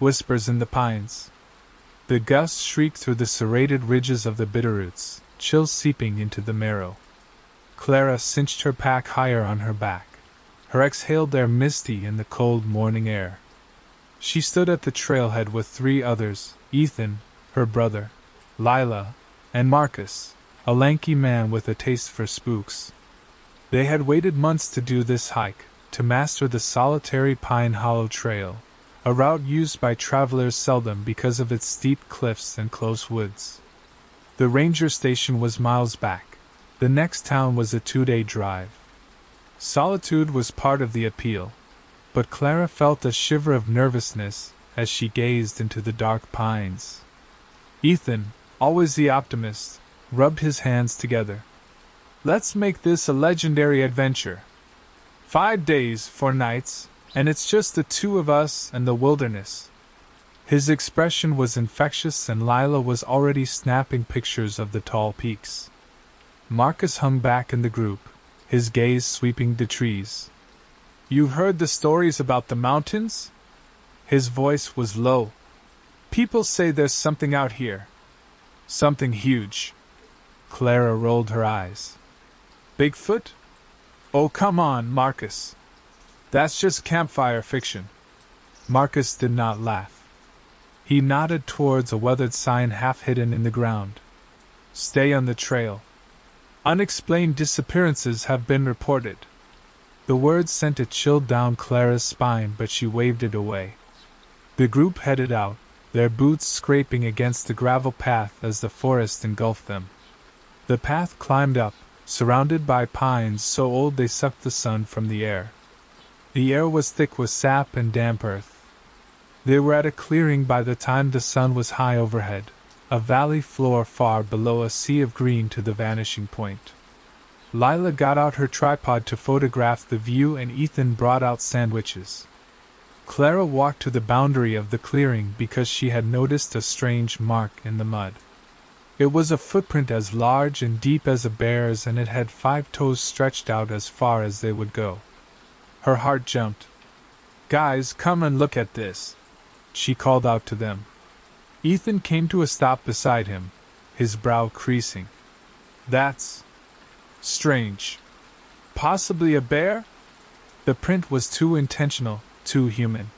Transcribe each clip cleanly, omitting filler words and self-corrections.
whispers in the pines. The gusts shriek through the serrated ridges of the bitterroots, chills seeping into the marrow. Clara cinched her pack higher on her back. Her exhaled there misty in the cold morning air. She stood at the trailhead with 3 others, Ethan, her brother, Lila, and Marcus, a lanky man with a taste for spooks. They had waited months to do this hike, to master the solitary Pine Hollow Trail, a route used by travelers seldom because of its steep cliffs and close woods. The ranger station was miles back. The next town was a 2-day drive. Solitude was part of the appeal, but Clara felt a shiver of nervousness as she gazed into the dark pines. Ethan, always the optimist, rubbed his hands together. "Let's make this a legendary adventure. 5 days, 4 nights, and it's just the 2 of us and the wilderness." His expression was infectious, and Lila was already snapping pictures of the tall peaks. Marcus hung back in the group, his gaze sweeping the trees. "You heard the stories about the mountains?" His voice was low. "People say there's something out here. Something huge." Clara rolled her eyes. "Bigfoot? Oh, come on, Marcus. That's just campfire fiction." Marcus did not laugh. He nodded towards a weathered sign half hidden in the ground. "Stay on the trail. Unexplained disappearances have been reported." The words sent a chill down Clara's spine, but she waved it away. The group headed out, their boots scraping against the gravel path as the forest engulfed them. The path climbed up, surrounded by pines so old they sucked the sun from the air. The air was thick with sap and damp earth. They were at a clearing by the time the sun was high overhead, a valley floor far below, a sea of green to the vanishing point. Lila got out her tripod to photograph the view, and Ethan brought out sandwiches. Clara walked to the boundary of the clearing because she had noticed a strange mark in the mud. It was a footprint as large and deep as a bear's, and it had 5 toes stretched out as far as they would go. Her heart jumped. "Guys, come and look at this," she called out to them. Ethan came to a stop beside him, his brow creasing. "That's strange. Possibly a bear?" The print was too intentional, too human.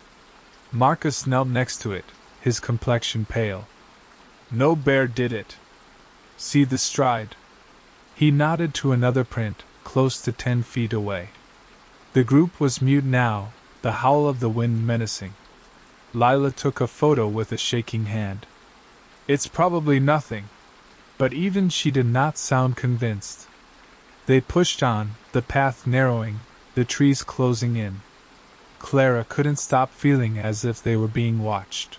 Marcus knelt next to it, his complexion pale. "No bear did it. See the stride." He nodded to another print, close to 10 feet away. The group was mute now, the howl of the wind menacing. Lila took a photo with a shaking hand. "It's probably nothing." But even she did not sound convinced. They pushed on, the path narrowing, the trees closing in. Clara couldn't stop feeling as if they were being watched.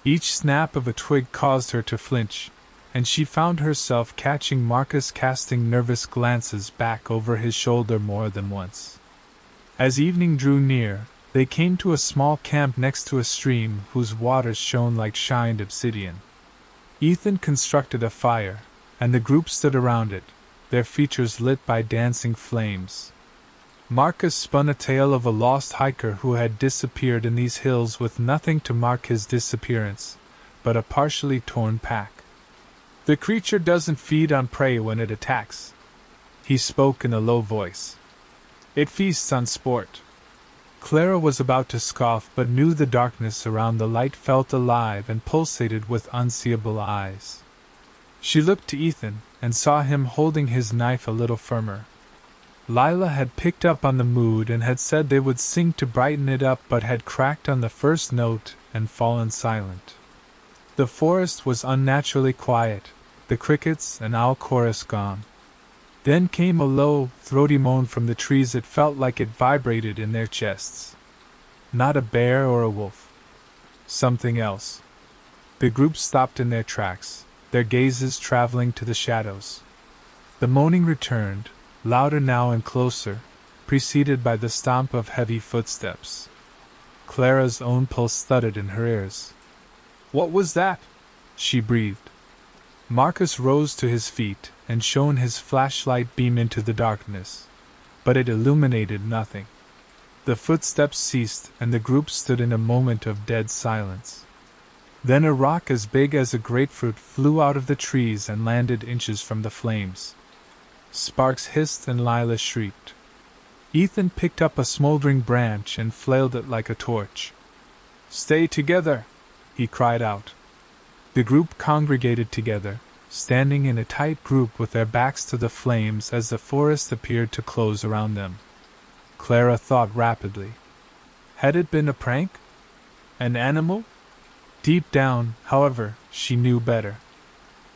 Each snap of a twig caused her to flinch, and she found herself catching Marcus casting nervous glances back over his shoulder more than once. As evening drew near, they came to a small camp next to a stream whose waters shone like shined obsidian. Ethan constructed a fire, and the group stood around it, their features lit by dancing flames. Marcus spun a tale of a lost hiker who had disappeared in these hills with nothing to mark his disappearance, but a partially torn pack. "The creature doesn't feed on prey when it attacks," he spoke in a low voice. "It feasts on sport." Clara was about to scoff, but knew the darkness around the light felt alive and pulsated with unseeable eyes. She looked to Ethan, and saw him holding his knife a little firmer. Lila had picked up on the mood and had said they would sing to brighten it up, but had cracked on the first note and fallen silent. The forest was unnaturally quiet, the crickets and owl chorus gone. Then came a low, throaty moan from the trees. It felt like it vibrated in their chests. Not a bear or a wolf. Something else. The group stopped in their tracks, their gazes traveling to the shadows. The moaning returned, louder now and closer, preceded by the stomp of heavy footsteps. Clara's own pulse thudded in her ears. "What was that?" she breathed. Marcus rose to his feet and shone his flashlight beam into the darkness, but it illuminated nothing. The footsteps ceased, and the group stood in a moment of dead silence. Then a rock as big as a grapefruit flew out of the trees and landed inches from the flames. Sparks hissed and Lila shrieked. Ethan picked up a smoldering branch and flailed it like a torch. "Stay together!" he cried out. The group congregated together, standing in a tight group with their backs to the flames as the forest appeared to close around them. Clara thought rapidly. Had it been a prank? An animal? Deep down, however, she knew better.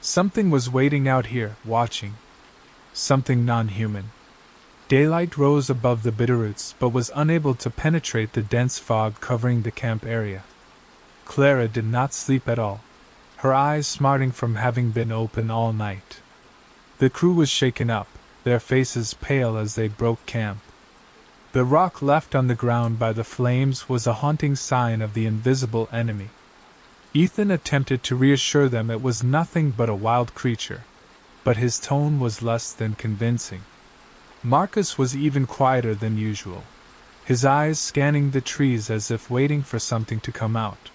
Something was waiting out here, watching. Something non-human. Daylight rose above the bitterroots but was unable to penetrate the dense fog covering the camp area. Clara did not sleep at all, her eyes smarting from having been open all night. The crew was shaken up, their faces pale as they broke camp. The rock left on the ground by the flames was a haunting sign of the invisible enemy. Ethan attempted to reassure them it was nothing but a wild creature, but his tone was less than convincing. Marcus was even quieter than usual, his eyes scanning the trees as if waiting for something to come out.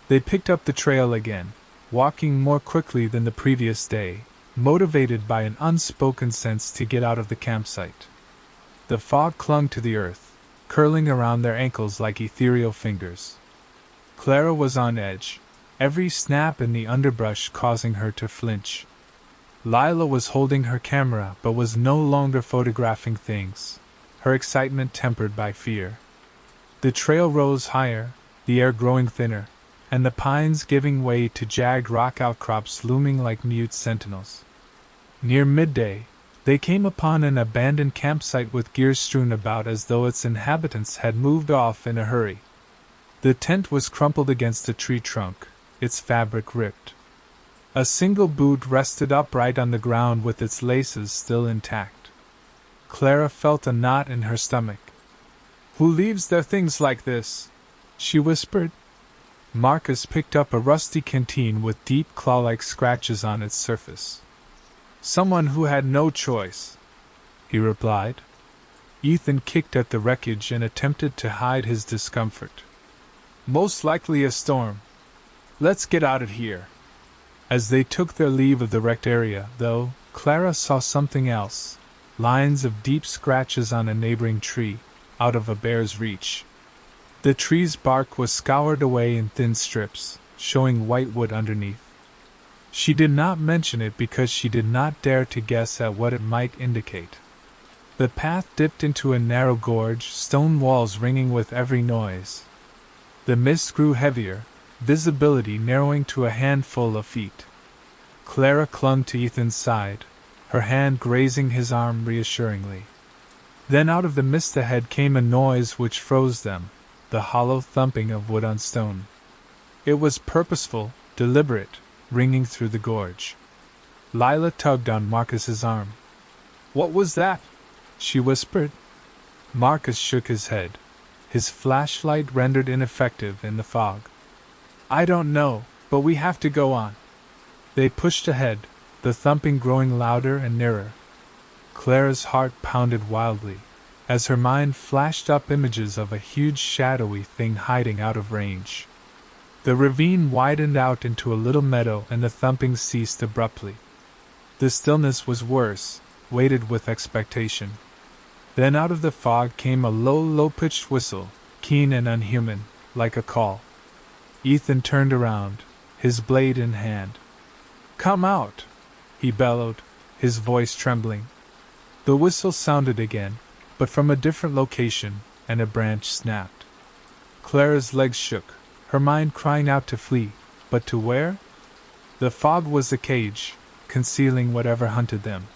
They picked up the trail again, walking more quickly than the previous day, motivated by an unspoken sense to get out of the campsite. The fog clung to the earth, curling around their ankles like ethereal fingers. Clara was on edge, every snap in the underbrush causing her to flinch. Lila was holding her camera but was no longer photographing things, her excitement tempered by fear. The trail rose higher, the air growing thinner, and the pines giving way to jagged rock outcrops looming like mute sentinels. Near midday, they came upon an abandoned campsite with gear strewn about as though its inhabitants had moved off in a hurry. The tent was crumpled against a tree trunk, its fabric ripped. A single boot rested upright on the ground with its laces still intact. Clara felt a knot in her stomach. "Who leaves their things like this?" she whispered. Marcus picked up a rusty canteen with deep claw-like scratches on its surface. "Someone who had no choice," he replied. Ethan kicked at the wreckage and attempted to hide his discomfort. "Most likely a storm. Let's get out of here." As they took their leave of the wrecked area, though, Clara saw something else, lines of deep scratches on a neighboring tree, out of a bear's reach. The tree's bark was scoured away in thin strips, showing white wood underneath. She did not mention it because she did not dare to guess at what it might indicate. The path dipped into a narrow gorge, stone walls ringing with every noise. The mist grew heavier, visibility narrowing to a handful of feet. Clara clung to Ethan's side, her hand grazing his arm reassuringly. Then out of the mist ahead came a noise which froze them, the hollow thumping of wood on stone. It was purposeful, deliberate, ringing through the gorge. Lila tugged on Marcus's arm. "What was that?" she whispered. Marcus shook his head, his flashlight rendered ineffective in the fog. "I don't know, but we have to go on." They pushed ahead, the thumping growing louder and nearer. Clara's heart pounded wildly, as her mind flashed up images of a huge shadowy thing hiding out of range. The ravine widened out into a little meadow and the thumping ceased abruptly. The stillness was worse, weighted with expectation. Then out of the fog came a low, low-pitched whistle, keen and unhuman, like a call. Ethan turned around, his blade in hand. "Come out!" he bellowed, his voice trembling. The whistle sounded again, but from a different location, and a branch snapped. Clara's legs shook, her mind crying out to flee, but to where? The fog was a cage, concealing whatever hunted them.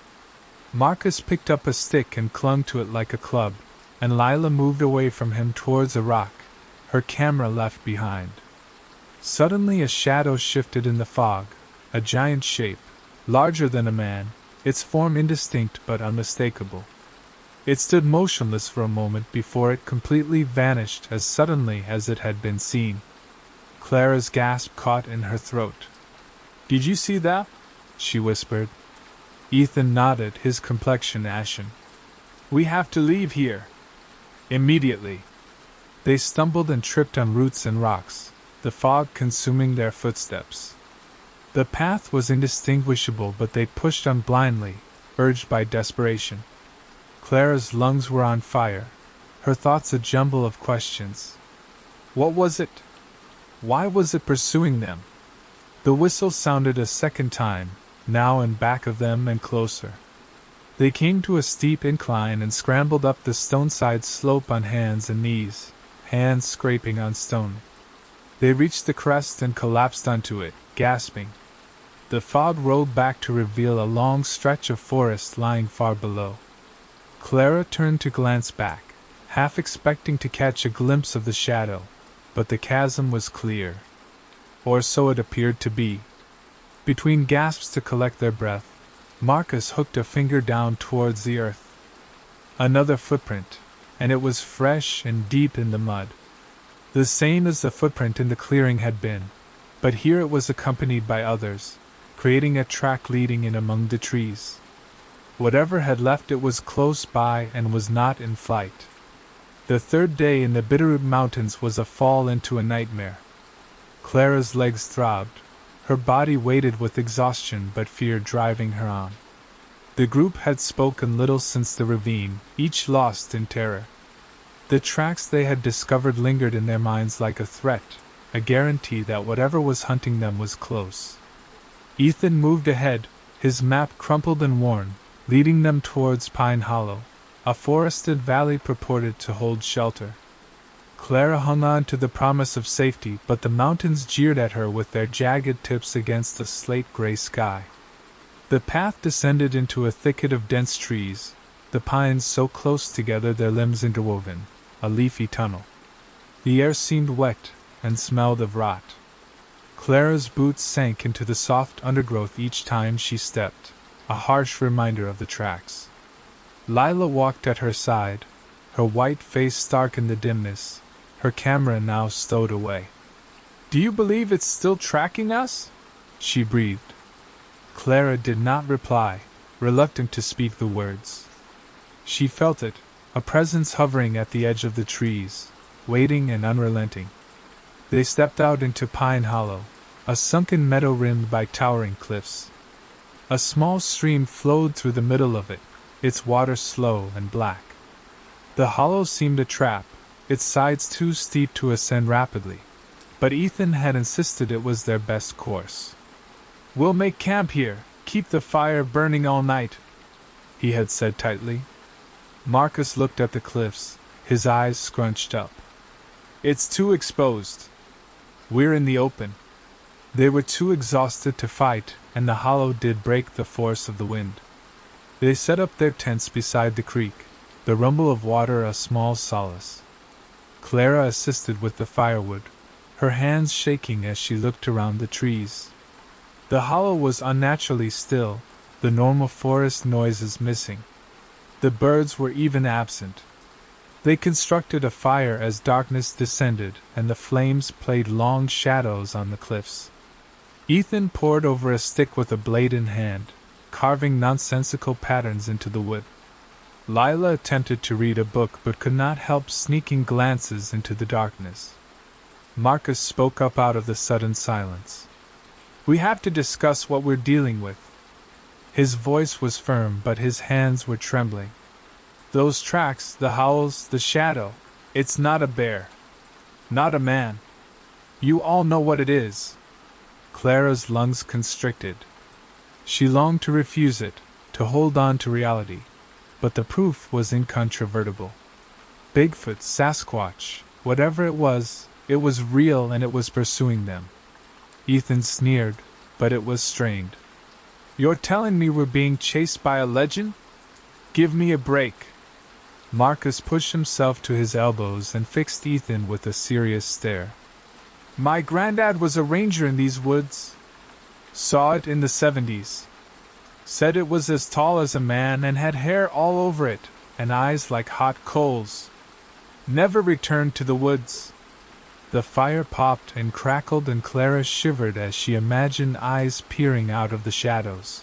Marcus picked up a stick and clung to it like a club, and Lila moved away from him towards a rock, her camera left behind. Suddenly a shadow shifted in the fog, a giant shape, larger than a man, its form indistinct but unmistakable. It stood motionless for a moment before it completely vanished as suddenly as it had been seen. Clara's gasp caught in her throat. "Did you see that?" she whispered. Ethan nodded, his complexion ashen. "We have to leave here." Immediately, they stumbled and tripped on roots and rocks, the fog consuming their footsteps. The path was indistinguishable, but they pushed on blindly, urged by desperation. Clara's lungs were on fire, her thoughts a jumble of questions. What was it? Why was it pursuing them? The whistle sounded a second time, now in back of them and closer. They came to a steep incline and scrambled up the stone-side slope on hands and knees, hands scraping on stone. They reached the crest and collapsed onto it, gasping. The fog rolled back to reveal a long stretch of forest lying far below. Clara turned to glance back, half expecting to catch a glimpse of the shadow, but the chasm was clear. Or so it appeared to be. Between gasps to collect their breath, Marcus hooked a finger down towards the earth. Another footprint, and it was fresh and deep in the mud. The same as the footprint in the clearing had been, but here it was accompanied by others, creating a track leading in among the trees. Whatever had left it was close by and was not in flight. The third day in the Bitterroot Mountains was a fall into a nightmare. Clara's legs throbbed, her body weighted with exhaustion but fear driving her on. The group had spoken little since the ravine, each lost in terror. The tracks they had discovered lingered in their minds like a threat, a guarantee that whatever was hunting them was close. Ethan moved ahead, his map crumpled and worn, leading them towards Pine Hollow, a forested valley purported to hold shelter. Clara hung on to the promise of safety, but the mountains jeered at her with their jagged tips against the slate-gray sky. The path descended into a thicket of dense trees, the pines so close together their limbs interwoven, a leafy tunnel. The air seemed wet and smelled of rot. Clara's boots sank into the soft undergrowth each time she stepped, a harsh reminder of the tracks. Lila walked at her side, her white face stark in the dimness, her camera now stowed away. "Do you believe it's still tracking us?" she breathed. Clara did not reply, reluctant to speak the words. She felt it, a presence hovering at the edge of the trees, waiting and unrelenting. They stepped out into Pine Hollow, a sunken meadow rimmed by towering cliffs. A small stream flowed through the middle of it, its water slow and black. The hollow seemed a trap, its sides too steep to ascend rapidly, but Ethan had insisted it was their best course. "We'll make camp here, keep the fire burning all night," he had said tightly. Marcus looked at the cliffs, his eyes scrunched up. "It's too exposed. We're in the open." They were too exhausted to fight, and the hollow did break the force of the wind. They set up their tents beside the creek, the rumble of water a small solace. Clara assisted with the firewood, her hands shaking as she looked around the trees. The hollow was unnaturally still, the normal forest noises missing. The birds were even absent. They constructed a fire as darkness descended, and the flames played long shadows on the cliffs. Ethan pored over a stick with a blade in hand, carving nonsensical patterns into the wood. Lila attempted to read a book but could not help sneaking glances into the darkness. Marcus spoke up out of the sudden silence. "We have to discuss what we're dealing with." His voice was firm, but his hands were trembling. "Those tracks, the howls, the shadow, it's not a bear. Not a man. You all know what it is." Clara's lungs constricted. She longed to refuse it, to hold on to reality, but the proof was incontrovertible. Bigfoot, Sasquatch, whatever it was real and it was pursuing them. Ethan sneered, but it was strained. "You're telling me we're being chased by a legend? Give me a break." Marcus pushed himself to his elbows and fixed Ethan with a serious stare. "My granddad was a ranger in these woods. Saw it in the 70s. Said it was as tall as a man and had hair all over it, and eyes like hot coals. Never returned to the woods." The fire popped and crackled, and Clara shivered as she imagined eyes peering out of the shadows.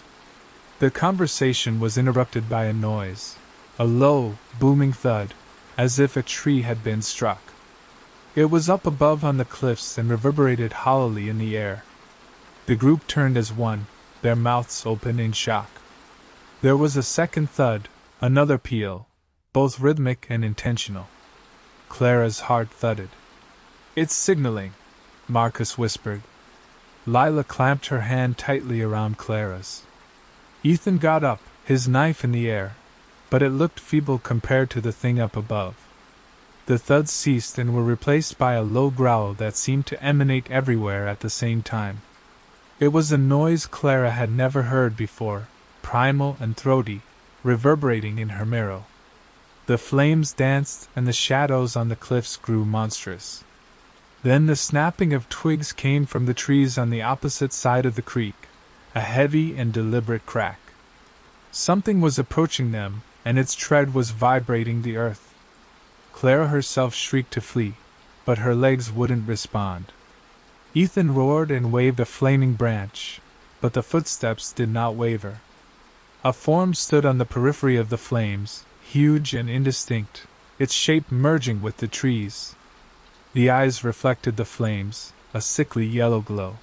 The conversation was interrupted by a noise, a low, booming thud, as if a tree had been struck. It was up above on the cliffs and reverberated hollowly in the air. The group turned as one, their mouths open in shock. There was a second thud, another peal, both rhythmic and intentional. Clara's heart thudded. "It's signaling," Marcus whispered. Lila clamped her hand tightly around Clara's. Ethan got up, his knife in the air, but it looked feeble compared to the thing up above. The thuds ceased and were replaced by a low growl that seemed to emanate everywhere at the same time. It was a noise Clara had never heard before, primal and throaty, reverberating in her marrow. The flames danced and the shadows on the cliffs grew monstrous. Then the snapping of twigs came from the trees on the opposite side of the creek, a heavy and deliberate crack. Something was approaching them, and its tread was vibrating the earth. Clara herself shrieked to flee, but her legs wouldn't respond. Ethan roared and waved a flaming branch, but the footsteps did not waver. A form stood on the periphery of the flames, huge and indistinct, its shape merging with the trees. The eyes reflected the flames, a sickly yellow glow.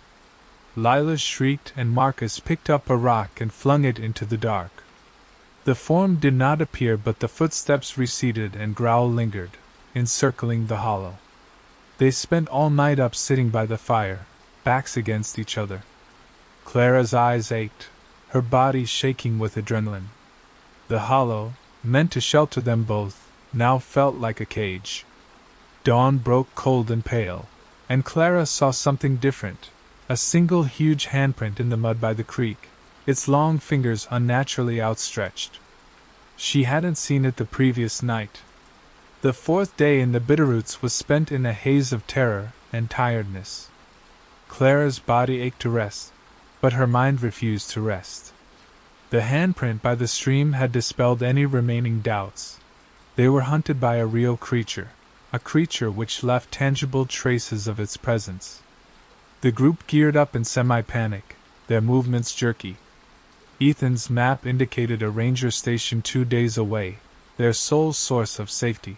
Lila shrieked and Marcus picked up a rock and flung it into the dark. The form did not appear, but the footsteps receded and growl lingered, encircling the hollow. They spent all night up sitting by the fire, backs against each other. Clara's eyes ached, her body shaking with adrenaline. The hollow, meant to shelter them both, now felt like a cage. Dawn broke cold and pale, and Clara saw something different, a single huge handprint in the mud by the creek, its long fingers unnaturally outstretched. She hadn't seen it the previous night. The fourth day in the Bitterroots was spent in a haze of terror and tiredness. Clara's body ached to rest, but her mind refused to rest. The handprint by the stream had dispelled any remaining doubts. They were hunted by a real creature, a creature which left tangible traces of its presence. The group geared up in semi-panic, their movements jerky. Ethan's map indicated a ranger station 2 days away, their sole source of safety.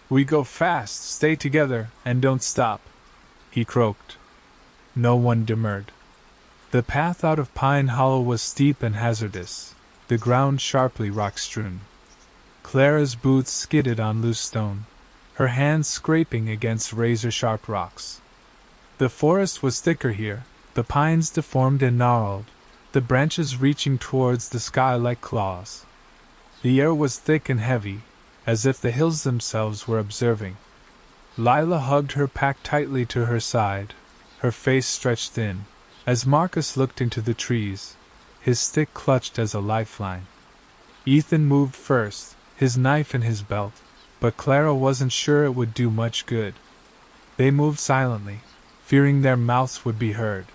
"We go fast, stay together, and don't stop," he croaked. No one demurred. The path out of Pine Hollow was steep and hazardous, the ground sharply rock-strewn. Clara's boots skidded on loose stone, her hands scraping against razor-sharp rocks. The forest was thicker here, the pines deformed and gnarled, the branches reaching towards the sky like claws. The air was thick and heavy, as if the hills themselves were observing. Lila hugged her pack tightly to her side, her face stretched thin, as Marcus looked into the trees, his stick clutched as a lifeline. Ethan moved first, his knife in his belt, but Clara wasn't sure it would do much good. They moved silently, fearing their mouths would be heard.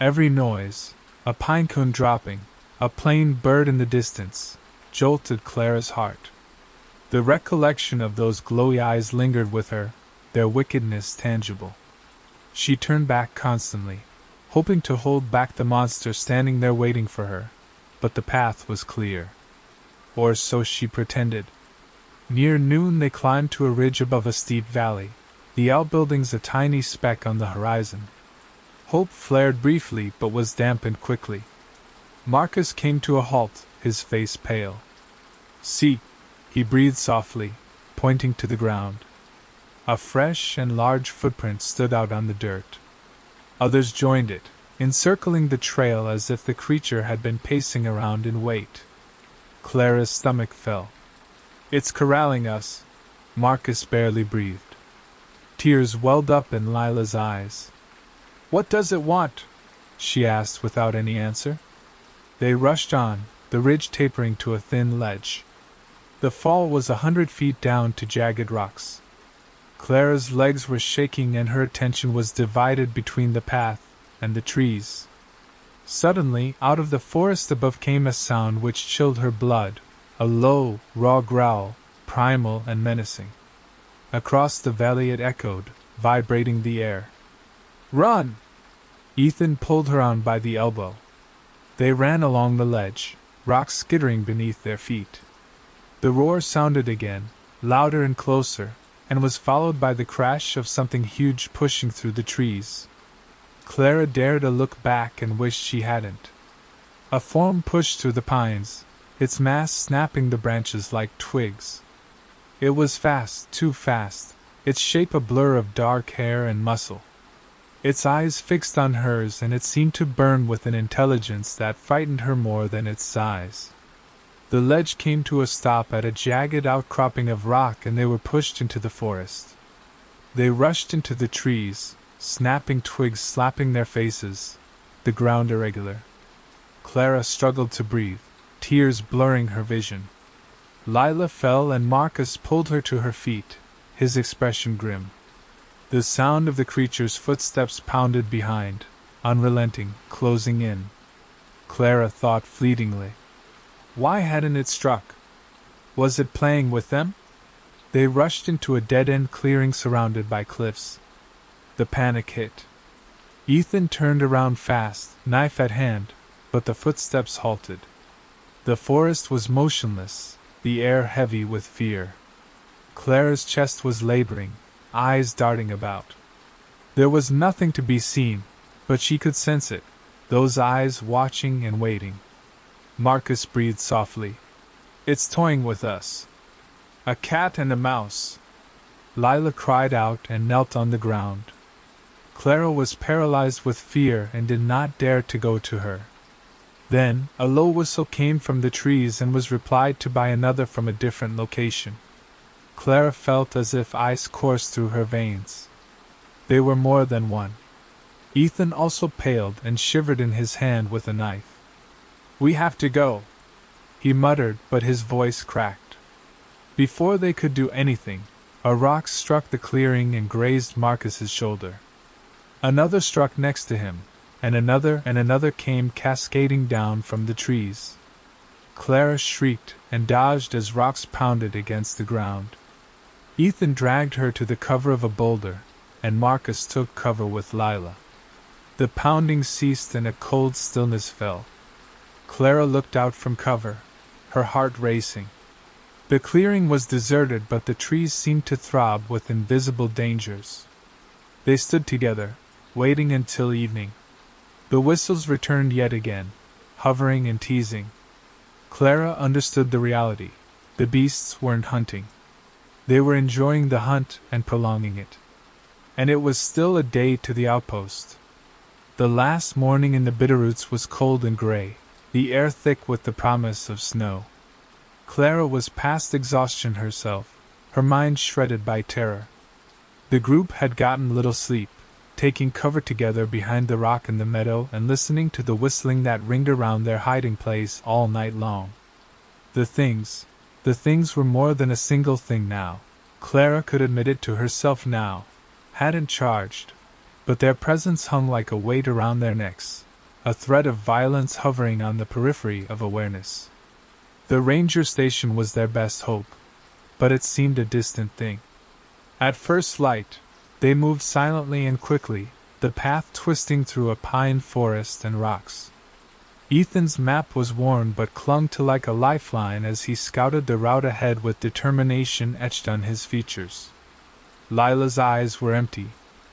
Every noise, a pine cone dropping, a plane bird in the distance, jolted Clara's heart. The recollection of those glowy eyes lingered with her, their wickedness tangible. She turned back constantly, hoping to hold back the monster standing there waiting for her, but the path was clear. Or so she pretended. Near noon they climbed to a ridge above a steep valley, the outbuildings a tiny speck on the horizon. Hope flared briefly but was dampened quickly. Marcus came to a halt, his face pale. "See," he breathed softly, pointing to the ground. A fresh and large footprint stood out on the dirt. Others joined it, encircling the trail as if the creature had been pacing around in wait. Clara's stomach fell. "It's corralling us," Marcus barely breathed. Tears welled up in Lila's eyes. "What does it want?" she asked without any answer. They rushed on, the ridge tapering to a thin ledge. The fall was 100 feet down to jagged rocks. Clara's legs were shaking and her attention was divided between the path and the trees. Suddenly, out of the forest above came a sound which chilled her blood, a low, raw growl, primal and menacing. Across the valley it echoed, vibrating the air. "Run!" Ethan pulled her on by the elbow. They ran along the ledge, rocks skittering beneath their feet. The roar sounded again, louder and closer, and was followed by the crash of something huge pushing through the trees. Clara dared to look back and wished she hadn't. A form pushed through the pines, its mass snapping the branches like twigs. It was fast, too fast, its shape a blur of dark hair and muscle. Its eyes fixed on hers, and it seemed to burn with an intelligence that frightened her more than its size. The ledge came to a stop at a jagged outcropping of rock, and they were pushed into the forest. They rushed into the trees, snapping twigs slapping their faces, the ground irregular. Clara struggled to breathe, tears blurring her vision. Lila fell and Marcus pulled her to her feet, his expression grim. The sound of the creature's footsteps pounded behind, unrelenting, closing in. Clara thought fleetingly. Why hadn't it struck? Was it playing with them? They rushed into a dead-end clearing surrounded by cliffs. The panic hit. Ethan turned around fast, knife at hand, but the footsteps halted. The forest was motionless, the air heavy with fear. Clara's chest was laboring, eyes darting about. There was nothing to be seen, but she could sense it, those eyes watching and waiting. Marcus breathed softly. It's toying with us. A cat and a mouse. Lila cried out and knelt on the ground. Clara was paralyzed with fear and did not dare to go to her. Then, a low whistle came from the trees and was replied to by another from a different location. Clara felt as if ice coursed through her veins. They were more than one. Ethan also paled and shivered in his hand with a knife. We have to go, he muttered, but his voice cracked. Before they could do anything, a rock struck the clearing and grazed Marcus's shoulder. Another struck next to him, and another came cascading down from the trees. Clara shrieked and dodged as rocks pounded against the ground. Ethan dragged her to the cover of a boulder, and Marcus took cover with Lila. The pounding ceased and a cold stillness fell. Clara looked out from cover, her heart racing. The clearing was deserted, but the trees seemed to throb with invisible dangers. They stood together, waiting until evening. The whistles returned yet again, hovering and teasing. Clara understood the reality. The beasts weren't hunting. They were enjoying the hunt and prolonging it. And it was still a day to the outpost. The last morning in the Bitterroots was cold and gray, the air thick with the promise of snow. Clara was past exhaustion herself, her mind shredded by terror. The group had gotten little sleep, taking cover together behind the rock in the meadow and listening to the whistling that ringed around their hiding place all night long. The things were more than a single thing now. Clara could admit it to herself now, hadn't charged, but their presence hung like a weight around their necks, a threat of violence hovering on the periphery of awareness. The ranger station was their best hope, but it seemed a distant thing. At first light, they moved silently and quickly, the path twisting through a pine forest and rocks. Ethan's map was worn but clung to like a lifeline as he scouted the route ahead with determination etched on his features. Lila's eyes were empty,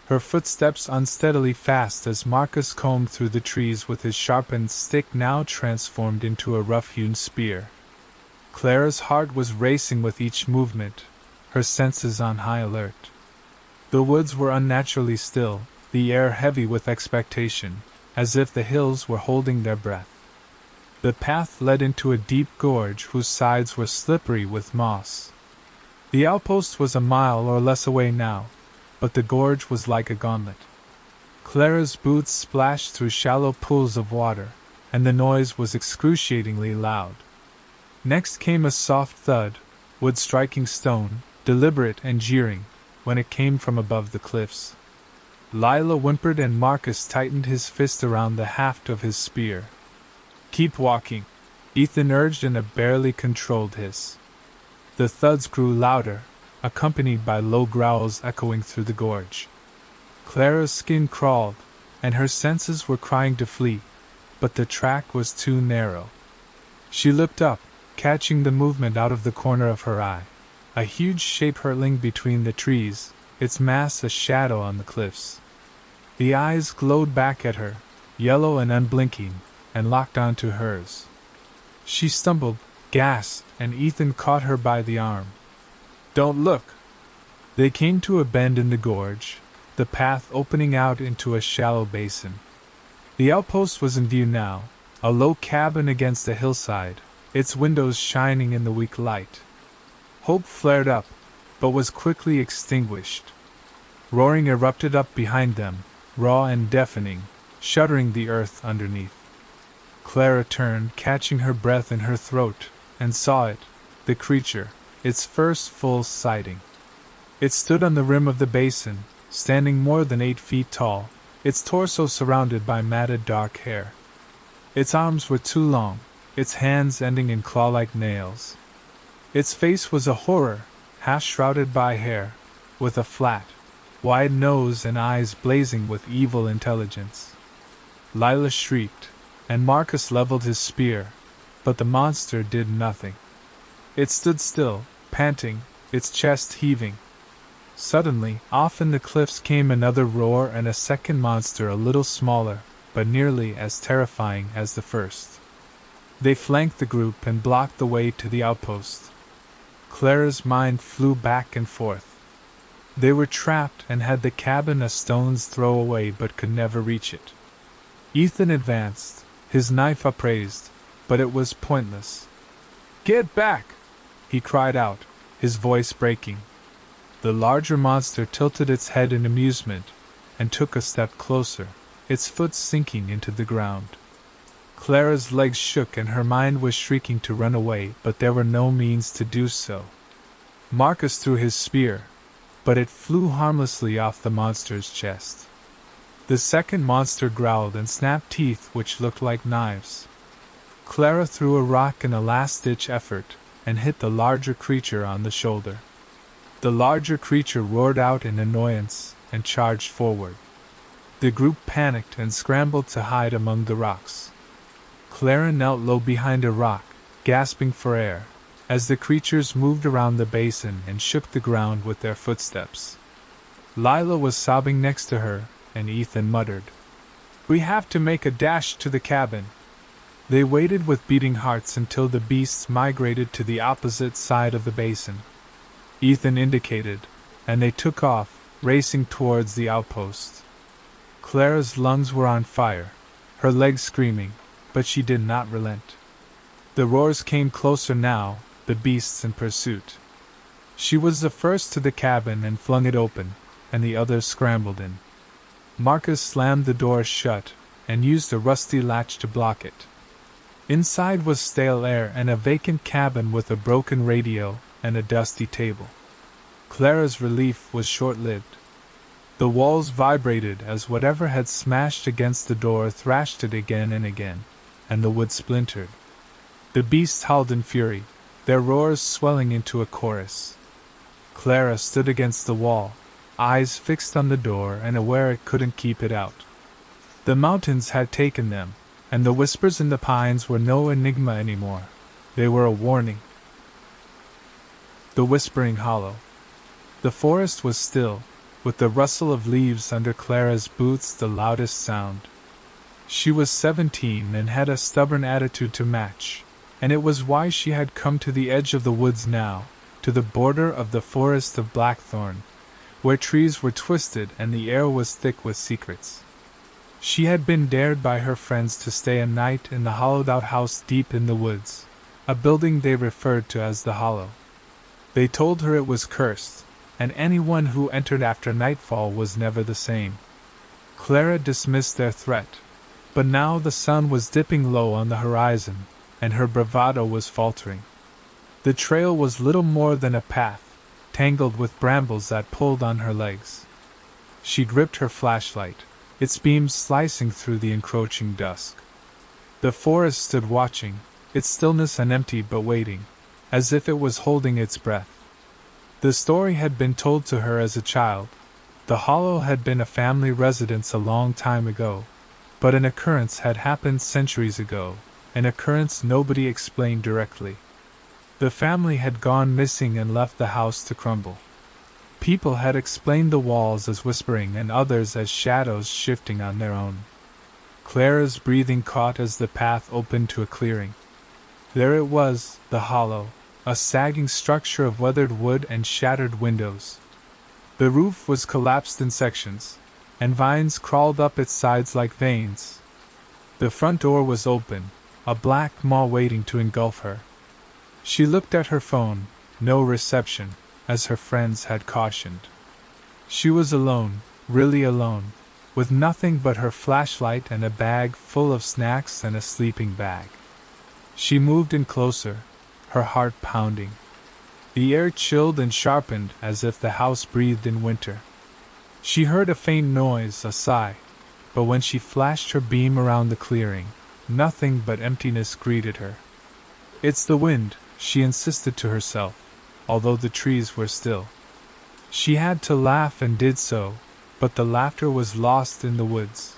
her footsteps unsteadily fast as Marcus combed through the trees with his sharpened stick now transformed into a rough-hewn spear. Clara's heart was racing with each movement, her senses on high alert. The woods were unnaturally still, the air heavy with expectation, as if the hills were holding their breath. The path led into a deep gorge whose sides were slippery with moss. The outpost was a mile or less away now, but the gorge was like a gauntlet. Clara's boots splashed through shallow pools of water, and the noise was excruciatingly loud. Next came a soft thud, wood striking stone, deliberate and jeering, when it came from above the cliffs. Lila whimpered and Marcus tightened his fist around the haft of his spear. "Keep walking," Ethan urged in a barely controlled hiss. The thuds grew louder, accompanied by low growls echoing through the gorge. Clara's skin crawled, and her senses were crying to flee, but the track was too narrow. She looked up, catching the movement out of the corner of her eye. a huge shape hurtling between the trees, its mass a shadow on the cliffs. The eyes glowed back at her, yellow and unblinking, and locked onto hers. She stumbled, gasped, and Ethan caught her by the arm. "Don't look!" They came to a bend in the gorge, the path opening out into a shallow basin. The outpost was in view now, a low cabin against the hillside, its windows shining in the weak light. Hope flared up, but was quickly extinguished. Roaring erupted up behind them, raw and deafening, shuddering the earth underneath. Clara turned, catching her breath in her throat, and saw it, the creature, its first full sighting. It stood on the rim of the basin, standing more than 8 feet tall, its torso surrounded by matted dark hair. Its arms were too long, its hands ending in claw-like nails. Its face was a horror, half shrouded by hair, with a flat, wide nose and eyes blazing with evil intelligence. Lila shrieked, and Marcus leveled his spear, but the monster did nothing. It stood still, panting, its chest heaving. Suddenly, off in the cliffs came another roar and a second monster a little smaller, but nearly as terrifying as the first. They flanked the group and blocked the way to the outpost. Clara's mind flew back and forth. They were trapped and had the cabin a stone's throw away but could never reach it. Ethan advanced, his knife upraised, but it was pointless. "Get back!" he cried out, his voice breaking. The larger monster tilted its head in amusement, and took a step closer, its foot sinking into the ground. Clara's legs shook and her mind was shrieking to run away, but there were no means to do so. Marcus threw his spear, but it flew harmlessly off the monster's chest. The second monster growled and snapped teeth which looked like knives. Clara threw a rock in a last-ditch effort, and hit the larger creature on the shoulder. The larger creature roared out in annoyance, and charged forward. The group panicked and scrambled to hide among the rocks. Clara knelt low behind a rock, gasping for air, as the creatures moved around the basin and shook the ground with their footsteps. Lila was sobbing next to her, and Ethan muttered, "We have to make a dash to the cabin." They waited with beating hearts until the beasts migrated to the opposite side of the basin. Ethan indicated, and they took off, racing towards the outpost. Clara's lungs were on fire, her legs screaming, but she did not relent. The roars came closer now, the beasts in pursuit. She was the first to the cabin and flung it open, and the others scrambled in. Marcus slammed the door shut, and used a rusty latch to block it. Inside was stale air and a vacant cabin with a broken radio and a dusty table. Clara's relief was short-lived. The walls vibrated as whatever had smashed against the door thrashed it again and again, and the wood splintered. The beasts howled in fury, their roars swelling into a chorus. Clara stood against the wall, eyes fixed on the door and aware it couldn't keep it out. The mountains had taken them, and the whispers in the pines were no enigma anymore. They were a warning. The whispering hollow. The forest was still, with the rustle of leaves under Clara's boots the loudest sound. She was 17 and had a stubborn attitude to match, and it was why she had come to the edge of the woods now, to the border of the forest of blackthorn, where trees were twisted and the air was thick with secrets. She had been dared by her friends to stay a night in the hollowed-out house deep in the woods, a building they referred to as the Hollow. They told her it was cursed, and anyone who entered after nightfall was never the same. Clara dismissed their threat, but now the sun was dipping low on the horizon, and her bravado was faltering. The trail was little more than a path, tangled with brambles that pulled on her legs. She gripped her flashlight, its beams slicing through the encroaching dusk. The forest stood watching, its stillness unempty but waiting, as if it was holding its breath. The story had been told to her as a child. The Hollow had been a family residence a long time ago, but an occurrence had happened centuries ago, an occurrence nobody explained directly. The family had gone missing and left the house to crumble. People had explained the walls as whispering and others as shadows shifting on their own. Clara's breathing caught as the path opened to a clearing. There it was, the hollow, a sagging structure of weathered wood and shattered windows. The roof was collapsed in sections, and vines crawled up its sides like veins. The front door was open, a black maw waiting to engulf her. She looked at her phone, no reception, as her friends had cautioned. She was alone, really alone, with nothing but her flashlight and a bag full of snacks and a sleeping bag. She moved in closer, her heart pounding. The air chilled and sharpened as if the house breathed in winter. She heard a faint noise, a sigh, but when she flashed her beam around the clearing, nothing but emptiness greeted her. "It's the wind," she insisted to herself, although the trees were still. She had to laugh and did so, but the laughter was lost in the woods.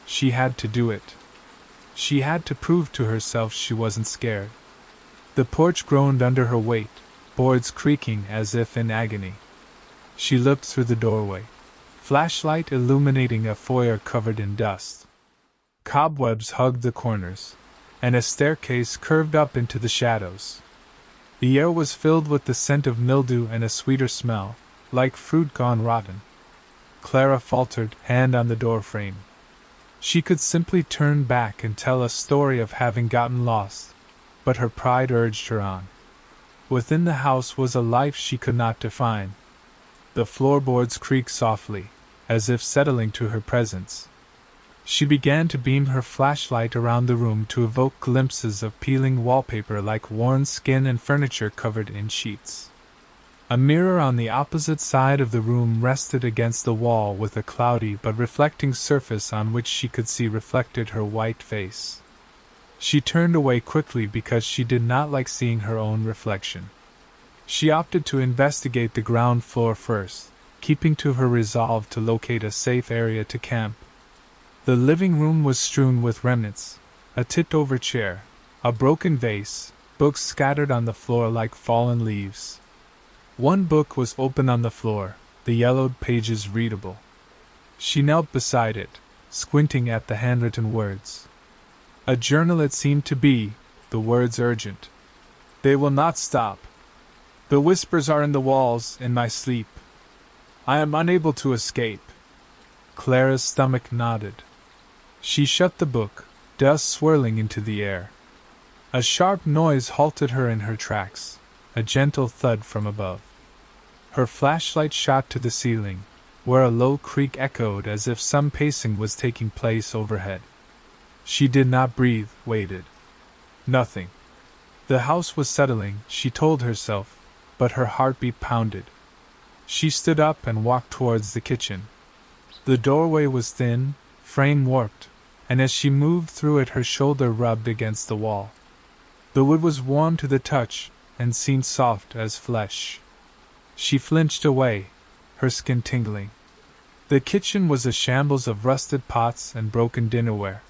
She had to do it. She had to prove to herself she wasn't scared. The porch groaned under her weight, boards creaking as if in agony. She looked through the doorway, flashlight illuminating a foyer covered in dust. Cobwebs hugged the corners, and a staircase curved up into the shadows. The air was filled with the scent of mildew and a sweeter smell, like fruit gone rotten. Clara faltered, hand on the doorframe. She could simply turn back and tell a story of having gotten lost, but her pride urged her on. Within the house was a life she could not define. The floorboards creaked softly, as if settling to her presence. She began to beam her flashlight around the room to evoke glimpses of peeling wallpaper like worn skin and furniture covered in sheets. A mirror on the opposite side of the room rested against the wall with a cloudy but reflecting surface on which she could see reflected her white face. She turned away quickly because she did not like seeing her own reflection. She opted to investigate the ground floor first, keeping to her resolve to locate a safe area to camp. The living room was strewn with remnants, a tipped-over chair, a broken vase, books scattered on the floor like fallen leaves. One book was open on the floor, the yellowed pages readable. She knelt beside it, squinting at the handwritten words. A journal it seemed to be, the words urgent. "They will not stop. The whispers are in the walls, in my sleep. I am unable to escape." Clara's stomach nodded. She shut the book, dust swirling into the air. A sharp noise halted her in her tracks, a gentle thud from above. Her flashlight shot to the ceiling, where a low creak echoed as if some pacing was taking place overhead. She did not breathe, waited. Nothing. The house was settling, she told herself, but her heartbeat pounded. She stood up and walked towards the kitchen. The doorway was thin, frame warped, and as she moved through it her shoulder rubbed against the wall. The wood was warm to the touch, and seemed soft as flesh. She flinched away, her skin tingling. The kitchen was a shambles of rusted pots and broken dinnerware.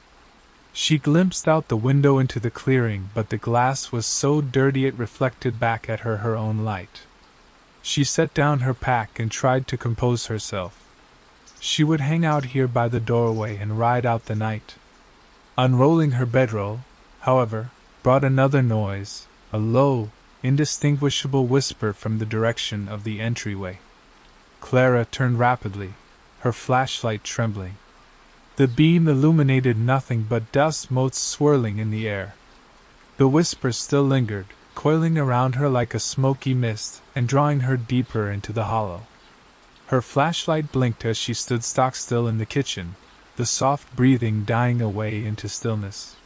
She glimpsed out the window into the clearing, but the glass was so dirty it reflected back at her own light. She set down her pack and tried to compose herself. She would hang out here by the doorway and ride out the night. Unrolling her bedroll, however, brought another noise, a low, indistinguishable whisper from the direction of the entryway. Clara turned rapidly, her flashlight trembling. The beam illuminated nothing but dust motes swirling in the air. The whisper still lingered, coiling around her like a smoky mist and drawing her deeper into the hollow. Her flashlight blinked as she stood stock-still in the kitchen, the soft breathing dying away into stillness.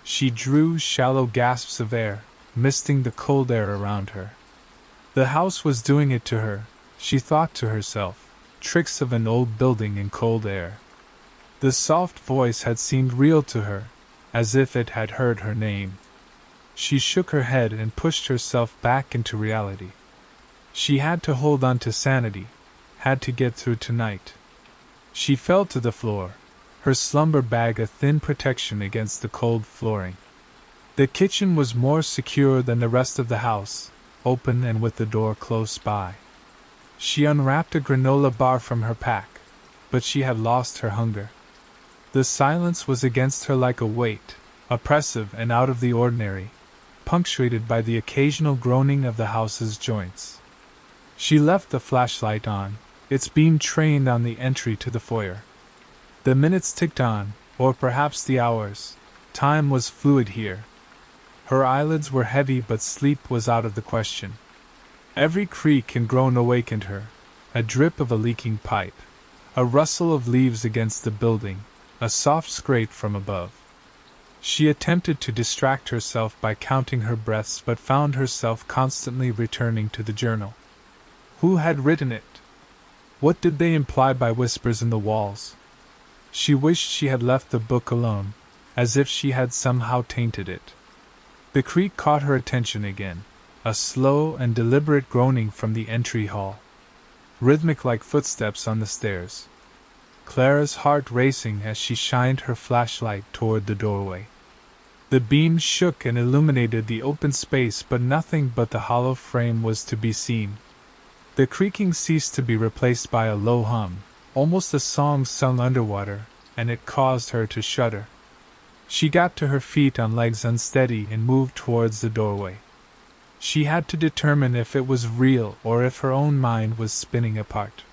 She drew shallow gasps of air, misting the cold air around her. The house was doing it to her, she thought to herself, tricks of an old building in cold air. The soft voice had seemed real to her, as if it had heard her name. She shook her head and pushed herself back into reality. She had to hold on to sanity, had to get through tonight. She fell to the floor, her slumber bag a thin protection against the cold flooring. The kitchen was more secure than the rest of the house, open and with the door close by. She unwrapped a granola bar from her pack, but she had lost her hunger. The silence was against her like a weight, oppressive and out of the ordinary, punctuated by the occasional groaning of the house's joints. She left the flashlight on, its beam trained on the entry to the foyer. The minutes ticked on, or perhaps the hours. Time was fluid here. Her eyelids were heavy, but sleep was out of the question. Every creak and groan awakened her, a drip of a leaking pipe, a rustle of leaves against the building, a soft scrape from above. She attempted to distract herself by counting her breaths, but found herself constantly returning to the journal. Who had written it? What did they imply by whispers in the walls? She wished she had left the book alone, as if she had somehow tainted it. The creak caught her attention again, a slow and deliberate groaning from the entry hall, rhythmic like footsteps on the stairs. Clara's heart racing as she shined her flashlight toward the doorway. The beam shook and illuminated the open space, but nothing but the hollow frame was to be seen. The creaking ceased to be replaced by a low hum, almost a song sung underwater, and it caused her to shudder. She got to her feet on legs unsteady and moved towards the doorway. She had to determine if it was real or if her own mind was spinning apart.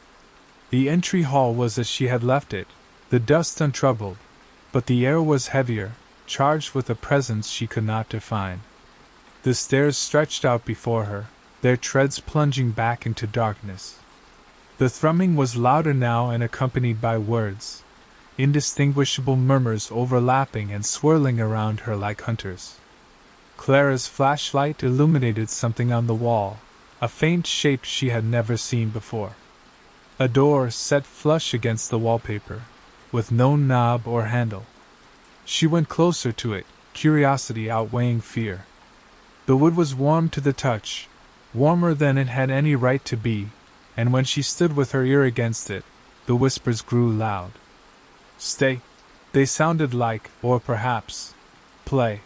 The entry hall was as she had left it, the dust untroubled, but the air was heavier, charged with a presence she could not define. The stairs stretched out before her, their treads plunging back into darkness. The thrumming was louder now and accompanied by words, indistinguishable murmurs overlapping and swirling around her like hunters. Clara's flashlight illuminated something on the wall, a faint shape she had never seen before. A door set flush against the wallpaper, with no knob or handle. She went closer to it, curiosity outweighing fear. The wood was warm to the touch, warmer than it had any right to be, and when she stood with her ear against it, the whispers grew loud. Stay, they sounded like, or perhaps, play.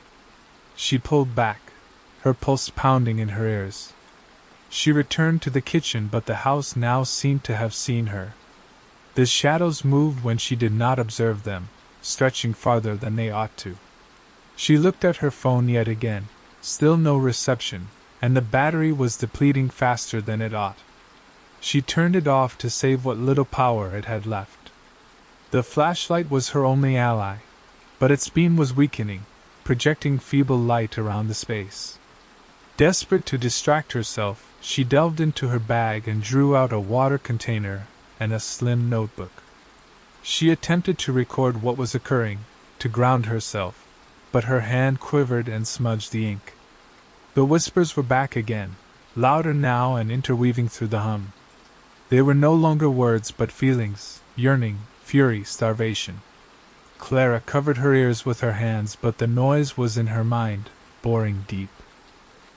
She pulled back, her pulse pounding in her ears. She returned to the kitchen, but the house now seemed to have seen her. The shadows moved when she did not observe them, stretching farther than they ought to. She looked at her phone yet again, still no reception, and the battery was depleting faster than it ought. She turned it off to save what little power it had left. The flashlight was her only ally, but its beam was weakening, projecting feeble light around the space. Desperate to distract herself, she delved into her bag and drew out a water container and a slim notebook. She attempted to record what was occurring, to ground herself, but her hand quivered and smudged the ink. The whispers were back again, louder now and interweaving through the hum. They were no longer words but feelings, yearning, fury, starvation. Clara covered her ears with her hands, but the noise was in her mind, boring deep.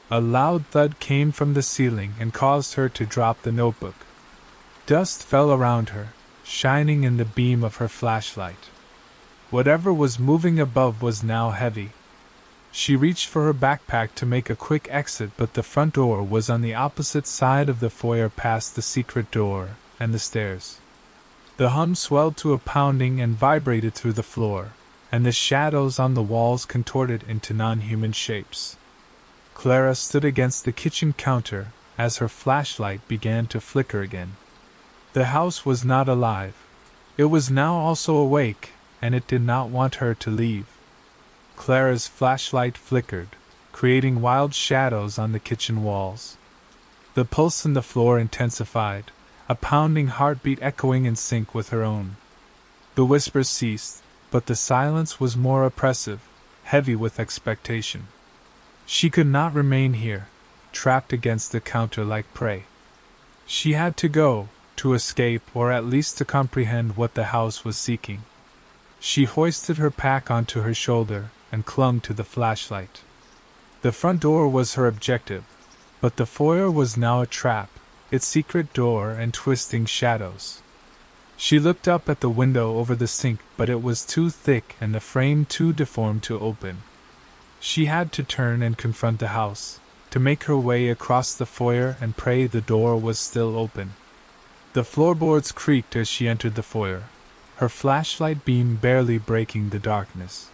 A loud thud came from the ceiling and caused her to drop the notebook. Dust fell around her, shining in the beam of her flashlight. Whatever was moving above was now heavy. She reached for her backpack to make a quick exit, but the front door was on the opposite side of the foyer, past the secret door and the stairs. The hum swelled to a pounding and vibrated through the floor, and the shadows on the walls contorted into non-human shapes. Clara stood against the kitchen counter as her flashlight began to flicker again. The house was not alive. It was now also awake, and it did not want her to leave. Clara's flashlight flickered, creating wild shadows on the kitchen walls. The pulse in the floor intensified, a pounding heartbeat echoing in sync with her own. The whispers ceased, but the silence was more oppressive, heavy with expectation. She could not remain here, trapped against the counter like prey. She had to go, to escape, or at least to comprehend what the house was seeking. She hoisted her pack onto her shoulder and clung to the flashlight. The front door was her objective, but the foyer was now a trap, its secret door and twisting shadows. She looked up at the window over the sink, but it was too thick and the frame too deformed to open. She had to turn and confront the house, to make her way across the foyer and pray the door was still open. The floorboards creaked as she entered the foyer, her flashlight beam barely breaking the darkness.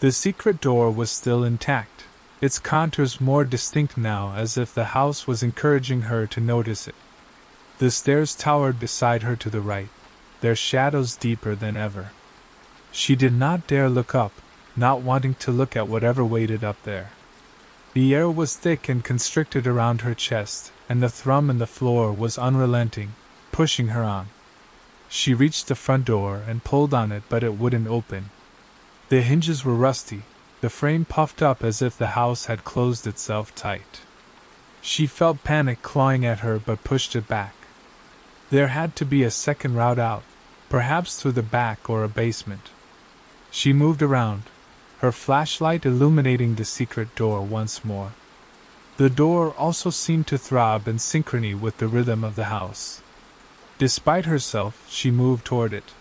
The secret door was still intact, its contours more distinct now, as if the house was encouraging her to notice it. The stairs towered beside her to the right, their shadows deeper than ever. She did not dare look up, not wanting to look at whatever waited up there. The air was thick and constricted around her chest, and the thrum in the floor was unrelenting, pushing her on. She reached the front door and pulled on it, but it wouldn't open. The hinges were rusty, the frame puffed up as if the house had closed itself tight. She felt panic clawing at her but pushed it back. There had to be a second route out, perhaps through the back or a basement. She moved around, her flashlight illuminating the secret door once more. The door also seemed to throb in synchrony with the rhythm of the house. Despite herself, she moved toward it.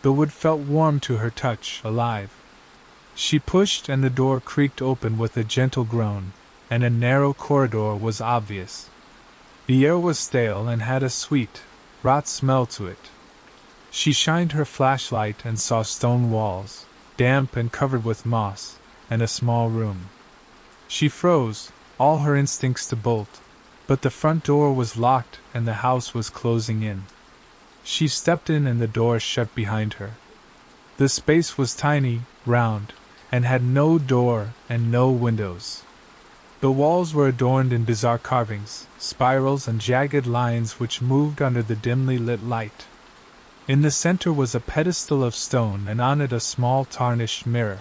The wood felt warm to her touch, alive. She pushed and the door creaked open with a gentle groan, and a narrow corridor was obvious. The air was stale and had a sweet, rot smell to it. She shined her flashlight and saw stone walls, damp and covered with moss, and a small room. She froze, all her instincts to bolt, but the front door was locked and the house was closing in. She stepped in and the door shut behind her. The space was tiny, round, and had no door and no windows. The walls were adorned in bizarre carvings, spirals and jagged lines which moved under the dimly lit light. In the center was a pedestal of stone and on it a small tarnished mirror.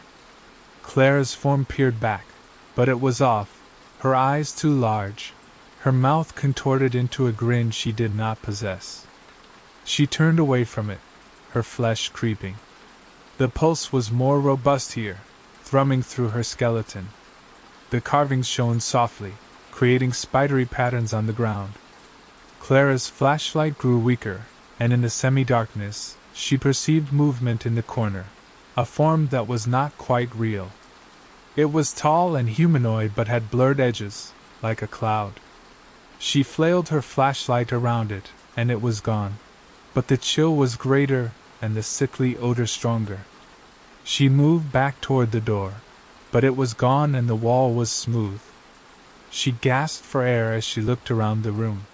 Clara's form peered back, but it was off, her eyes too large, her mouth contorted into a grin she did not possess. She turned away from it, her flesh creeping. The pulse was more robust here, thrumming through her skeleton. The carvings shone softly, creating spidery patterns on the ground. Clara's flashlight grew weaker, and in the semi-darkness, she perceived movement in the corner, a form that was not quite real. It was tall and humanoid but had blurred edges, like a cloud. She flailed her flashlight around it, and it was gone. But the chill was greater, and the sickly odor stronger. She moved back toward the door, but it was gone and the wall was smooth. She gasped for air as she looked around the room.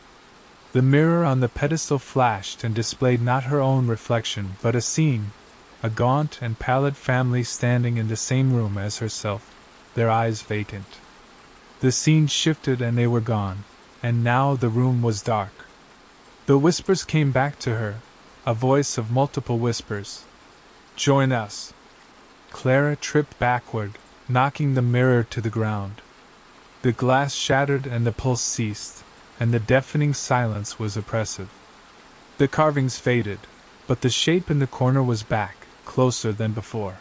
The mirror on the pedestal flashed and displayed not her own reflection but a scene, a gaunt and pallid family standing in the same room as herself, their eyes vacant. The scene shifted and they were gone, and now the room was dark. The whispers came back to her, a voice of multiple whispers. "Join us." Clara tripped backward, knocking the mirror to the ground. The glass shattered and the pulse ceased, and the deafening silence was oppressive. The carvings faded, but the shape in the corner was back, closer than before.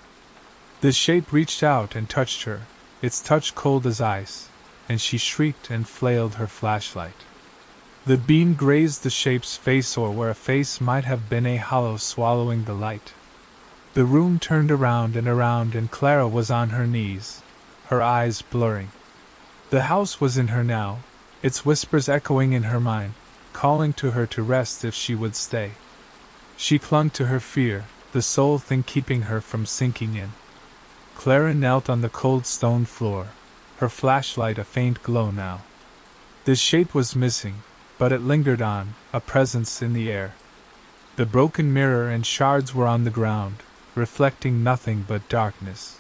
The shape reached out and touched her, its touch cold as ice, and she shrieked and flailed her flashlight. The beam grazed the shape's face, or where a face might have been a hollow swallowing the light. The room turned around, and Clara was on her knees, her eyes blurring. The house was in her now, its whispers echoing in her mind, calling to her to rest if she would stay. She clung to her fear, the sole thing keeping her from sinking in. Clara knelt on the cold stone floor, her flashlight a faint glow now. The shape was missing, but it lingered on, a presence in the air. The broken mirror and shards were on the ground, reflecting nothing but darkness.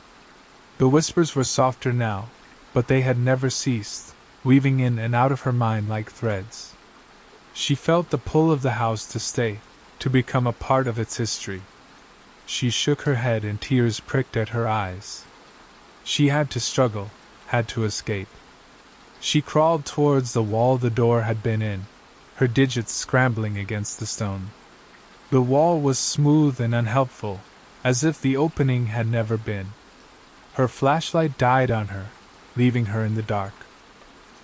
The whispers were softer now, but they had never ceased, weaving in and out of her mind like threads. She felt the pull of the house to stay, to become a part of its history. She shook her head and tears pricked at her eyes. She had to struggle, had to escape. She crawled towards the wall the door had been in, her digits scrambling against the stone. The wall was smooth and unhelpful, as if the opening had never been. Her flashlight died on her, leaving her in the dark.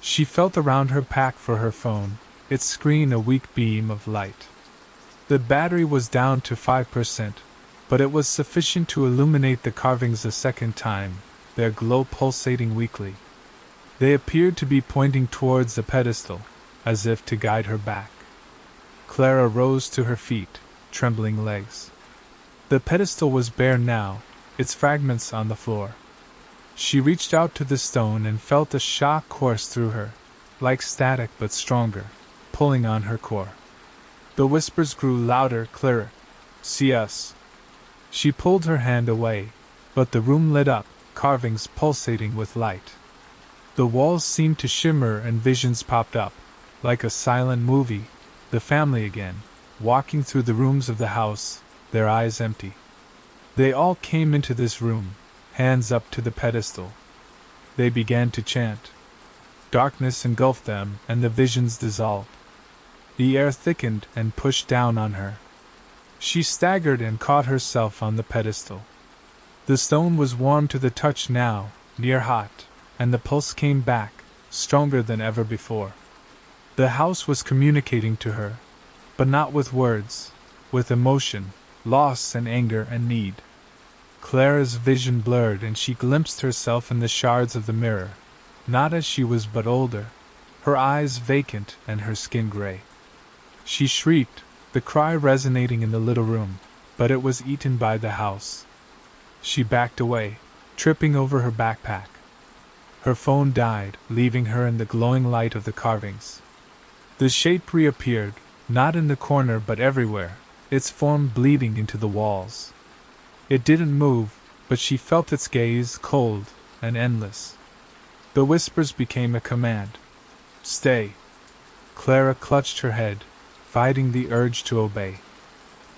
She felt around her pack for her phone, its screen a weak beam of light. The battery was down to 5%, but it was sufficient to illuminate the carvings a second time, their glow pulsating weakly. They appeared to be pointing towards the pedestal, as if to guide her back. Clara rose to her feet, trembling legs. The pedestal was bare now, its fragments on the floor. She reached out to the stone and felt a shock course through her, like static but stronger, pulling on her core. The whispers grew louder, clearer. "See us." She pulled her hand away, but the room lit up, carvings pulsating with light. The walls seemed to shimmer and visions popped up, like a silent movie, the family again, walking through the rooms of the house, their eyes empty. They all came into this room, hands up to the pedestal. They began to chant. Darkness engulfed them, and the visions dissolved. The air thickened and pushed down on her. She staggered and caught herself on the pedestal. The stone was warm to the touch now, near hot, and the pulse came back, stronger than ever before. The house was communicating to her, but not with words, with emotion, loss and anger and need. Clara's vision blurred and she glimpsed herself in the shards of the mirror, not as she was but older, her eyes vacant and her skin gray. She shrieked, the cry resonating in the little room, but it was eaten by the house. She backed away, tripping over her backpack. Her phone died, leaving her in the glowing light of the carvings. The shape reappeared, not in the corner but everywhere, its form bleeding into the walls. It didn't move, but she felt its gaze cold and endless. The whispers became a command. "Stay." Clara clutched her head, fighting the urge to obey.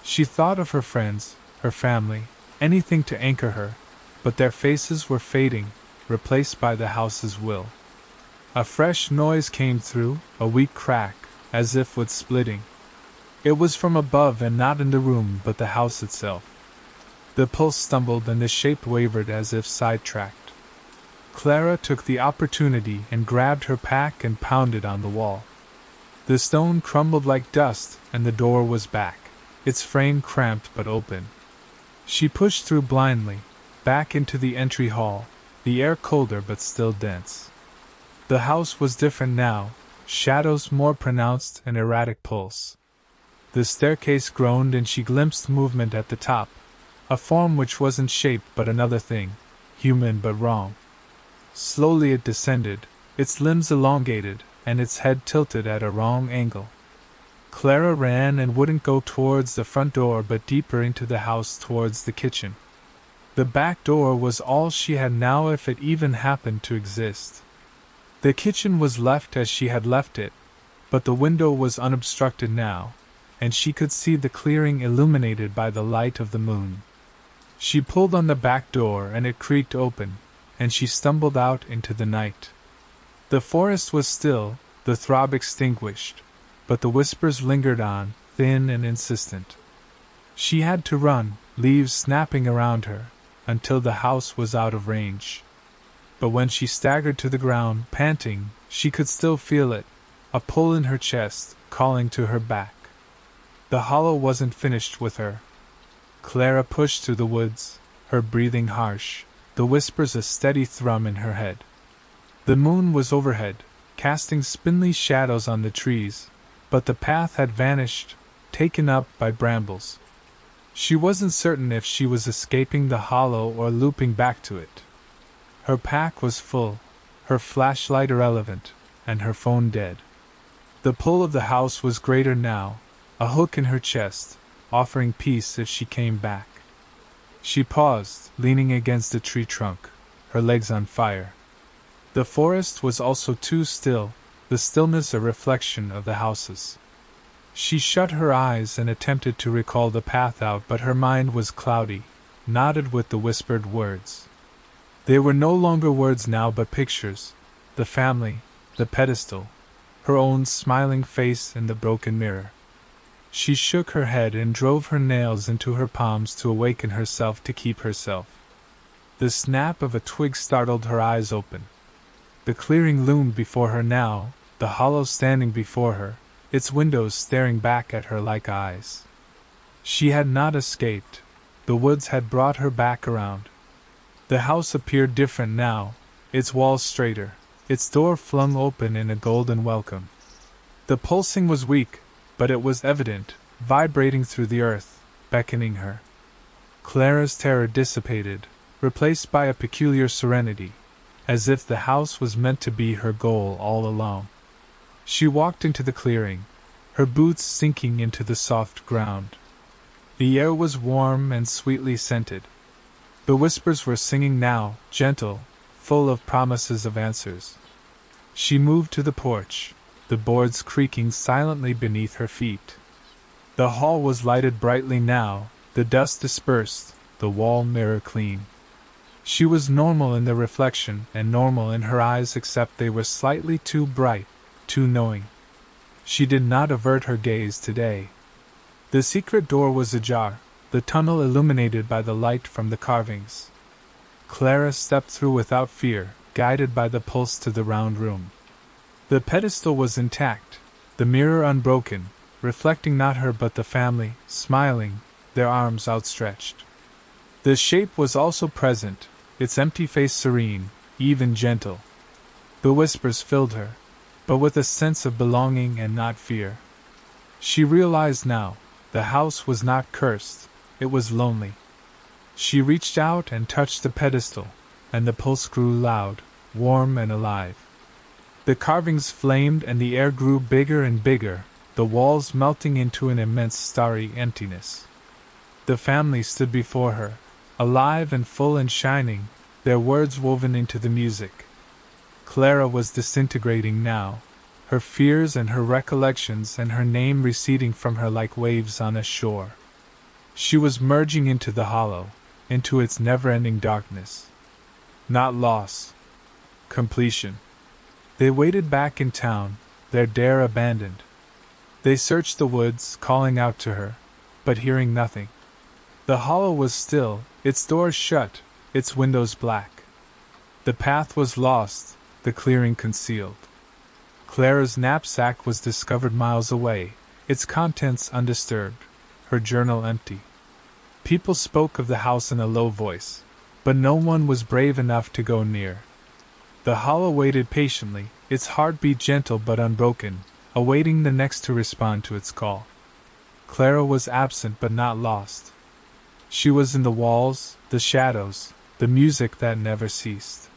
She thought of her friends, her family, anything to anchor her, but their faces were fading, replaced by the house's will. A fresh noise came through, a weak crack, as if wood splitting. It was from above and not in the room but the house itself. The pulse stumbled and the shape wavered as if sidetracked. Clara took the opportunity and grabbed her pack and pounded on the wall. The stone crumbled like dust and the door was back, its frame cramped but open. She pushed through blindly, back into the entry hall, the air colder but still dense. The house was different now, shadows more pronounced and erratic pulse. The staircase groaned and she glimpsed movement at the top, a form which wasn't shaped but another thing, human but wrong. Slowly it descended, its limbs elongated, and its head tilted at a wrong angle. Clara ran and wouldn't go towards the front door but deeper into the house towards the kitchen. The back door was all she had now if it even happened to exist. The kitchen was left as she had left it, but the window was unobstructed now, and she could see the clearing illuminated by the light of the moon. She pulled on the back door and it creaked open, and she stumbled out into the night. The forest was still, the throb extinguished, but the whispers lingered on, thin and insistent. She had to run, leaves snapping around her, until the house was out of range. But when she staggered to the ground, panting, she could still feel it, a pull in her chest, calling to her back. The hollow wasn't finished with her. Clara pushed through the woods, her breathing harsh, the whispers a steady thrum in her head. The moon was overhead, casting spindly shadows on the trees, but the path had vanished, taken up by brambles. She wasn't certain if she was escaping the hollow or looping back to it. Her pack was full, her flashlight irrelevant, and her phone dead. The pull of the house was greater now, a hook in her chest, offering peace if she came back. She paused, leaning against a tree trunk, her legs on fire. The forest was also too still, the stillness a reflection of the houses. She shut her eyes and attempted to recall the path out, but her mind was cloudy, knotted with the whispered words. They were no longer words now but pictures, the family, the pedestal, her own smiling face in the broken mirror. She shook her head and drove her nails into her palms to awaken herself to keep herself. The snap of a twig startled her eyes open. The clearing loomed before her now, the hollow standing before her, its windows staring back at her like eyes. She had not escaped. The woods had brought her back around. The house appeared different now, its walls straighter, its door flung open in a golden welcome. The pulsing was weak, but it was evident, vibrating through the earth, beckoning her. Clara's terror dissipated, replaced by a peculiar serenity, as if the house was meant to be her goal all along. She walked into the clearing, her boots sinking into the soft ground. The air was warm and sweetly scented. The whispers were singing now, gentle, full of promises of answers. She moved to the porch, the boards creaking silently beneath her feet. The hall was lighted brightly now, the dust dispersed, the wall mirror clean. She was normal in the reflection and normal in her eyes, except they were slightly too bright, too knowing. She did not avert her gaze today. The secret door was ajar, the tunnel illuminated by the light from the carvings. Clara stepped through without fear, guided by the pulse to the round room. The pedestal was intact, the mirror unbroken, reflecting not her but the family, smiling, their arms outstretched. The shape was also present, its empty face serene, even gentle. The whispers filled her, but with a sense of belonging and not fear. She realized now, the house was not cursed, it was lonely. She reached out and touched the pedestal, and the pulse grew loud, warm and alive. The carvings flamed and the air grew bigger and bigger, the walls melting into an immense starry emptiness. The family stood before her, alive and full and shining, their words woven into the music. Clara was disintegrating now, her fears and her recollections and her name receding from her like waves on a shore. She was merging into the hollow, into its never-ending darkness. Not loss. Completion. They waited back in town, their dare abandoned. They searched the woods, calling out to her, but hearing nothing. The hollow was still, its doors shut, its windows black. The path was lost, the clearing concealed. Clara's knapsack was discovered miles away, its contents undisturbed, her journal empty. People spoke of the house in a low voice, but no one was brave enough to go near. The hollow waited patiently, its heartbeat gentle but unbroken, awaiting the next to respond to its call. Clara was absent but not lost. She was in the walls, the shadows, the music that never ceased.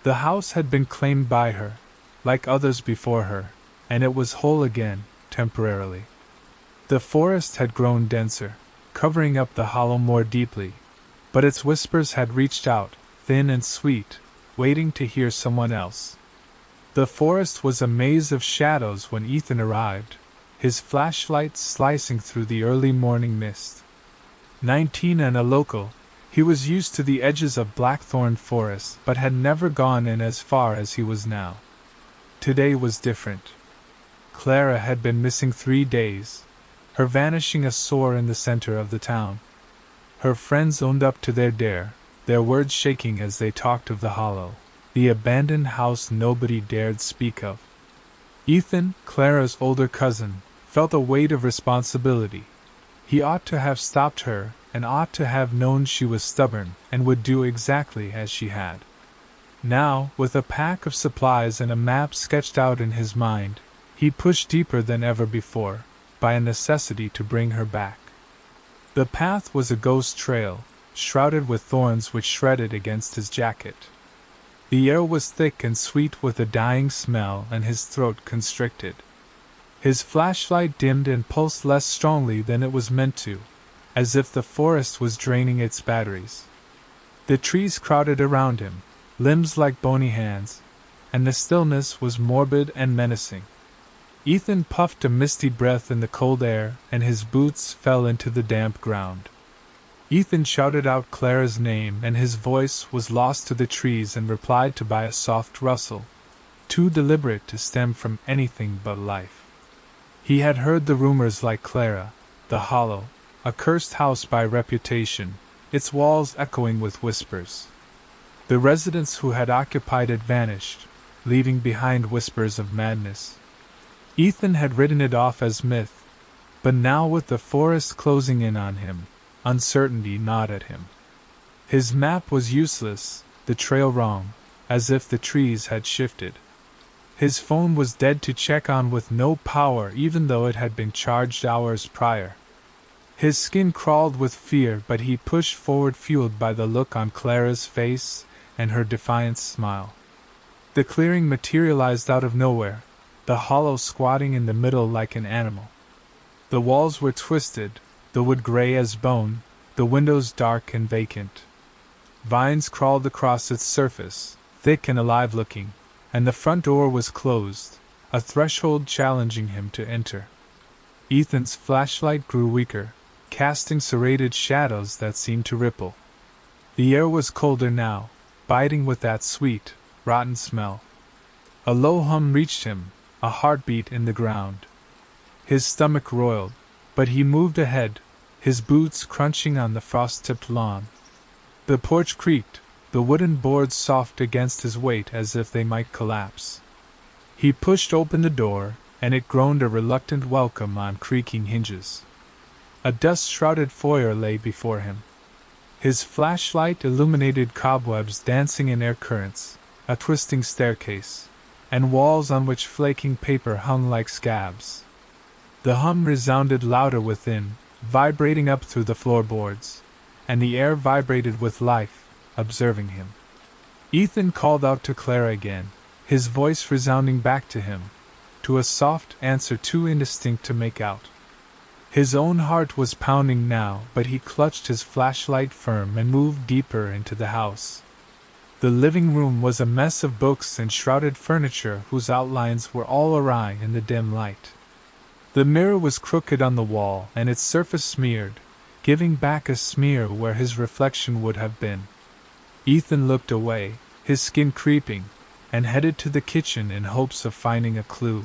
The house had been claimed by her, like others before her, and it was whole again, temporarily. The forest had grown denser, covering up the hollow more deeply, but its whispers had reached out, thin and sweet, waiting to hear someone else. The forest was a maze of shadows when Ethan arrived, his flashlight slicing through the early morning mist. 19 and a local, he was used to the edges of blackthorn forests but had never gone in as far as he was now. Today was different. Clara had been missing 3 days, her vanishing a sore in the center of the town. Her friends owned up to their dare, their words shaking as they talked of the hollow, the abandoned house nobody dared speak of. Ethan, Clara's older cousin, felt a weight of responsibility. He ought to have stopped her, and ought to have known she was stubborn, and would do exactly as she had. Now, with a pack of supplies and a map sketched out in his mind, he pushed deeper than ever before, by a necessity to bring her back. The path was a ghost trail, shrouded with thorns which shredded against his jacket. The air was thick and sweet with a dying smell, and his throat constricted. His flashlight dimmed and pulsed less strongly than it was meant to, as if the forest was draining its batteries. The trees crowded around him, limbs like bony hands, and the stillness was morbid and menacing. Ethan puffed a misty breath in the cold air, and his boots fell into the damp ground. Ethan shouted out Clara's name, and his voice was lost to the trees and replied to by a soft rustle, too deliberate to stem from anything but life. He had heard the rumors like Clara, the hollow, a cursed house by reputation, its walls echoing with whispers. The residents who had occupied it vanished, leaving behind whispers of madness. Ethan had written it off as myth, but now with the forest closing in on him, uncertainty gnawed at him. His map was useless, the trail wrong, as if the trees had shifted. His phone was dead to check on with no power even though it had been charged hours prior. His skin crawled with fear, but he pushed forward fueled by the look on Clara's face and her defiant smile. The clearing materialized out of nowhere, the hollow squatting in the middle like an animal. The walls were twisted, the wood gray as bone, the windows dark and vacant. Vines crawled across its surface, thick and alive-looking, and the front door was closed, a threshold challenging him to enter. Ethan's flashlight grew weaker, casting serrated shadows that seemed to ripple. The air was colder now, biting with that sweet, rotten smell. A low hum reached him, a heartbeat in the ground. His stomach roiled, but he moved ahead, his boots crunching on the frost-tipped lawn. The porch creaked, the wooden boards soft against his weight as if they might collapse. He pushed open the door, and it groaned a reluctant welcome on creaking hinges. A dust-shrouded foyer lay before him. His flashlight illuminated cobwebs dancing in air currents, a twisting staircase, and walls on which flaking paper hung like scabs. The hum resounded louder within, vibrating up through the floorboards, and the air vibrated with life, observing him. Ethan called out to Clara again, his voice resounding back to him, to a soft answer too indistinct to make out. His own heart was pounding now, but he clutched his flashlight firm and moved deeper into the house. The living room was a mess of books and shrouded furniture whose outlines were all awry in the dim light. The mirror was crooked on the wall and its surface smeared, giving back a smear where his reflection would have been. Ethan looked away, his skin creeping, and headed to the kitchen in hopes of finding a clue.